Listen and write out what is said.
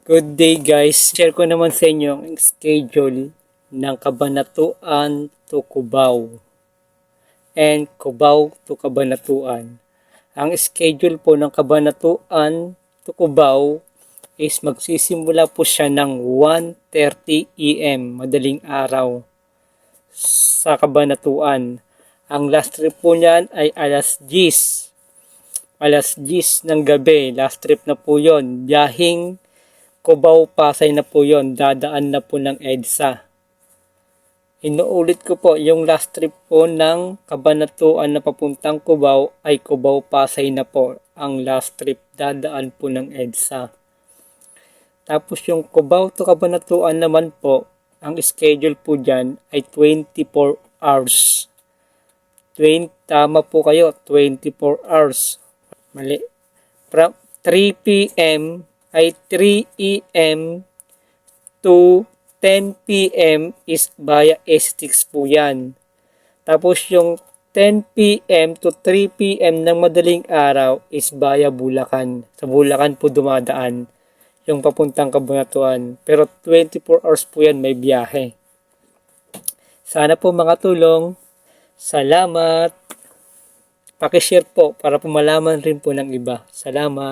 Good day guys. Share ko naman sa inyo ang schedule ng Cabanatuan to Cubao and Cubao to Cabanatuan. Ang schedule po ng Cabanatuan to Cubao is magsisimula po siya ng 1:30 AM madaling araw sa Cabanatuan. Ang last trip po niyan ay alas 10 ng gabi. Last trip na po yon. Biyahing Cubao, Pasay na po yon. Dadaan na po ng EDSA. Inuulit ko po, yung last trip po ng Cabanatuan na papuntang Cubao ay Cubao, Pasay na po. Ang last trip, dadaan po ng EDSA. Tapos yung Cubao to Cabanatuan naman po, ang schedule po dyan ay 24 hours. Tama po kayo, 24 hours. Mali. From 3 p.m. ay 3 a.m. to 10 p.m. is via STX po yan. Tapos yung 10 p.m. to 3 p.m. ng madaling araw is via Bulacan. Sa Bulacan po dumadaan yung papuntang Cabanatuan. Pero 24 hours po yan, may biyahe. Sana po makatulong. Salamat. Pakishare po para po malaman rin po ng iba. Salamat.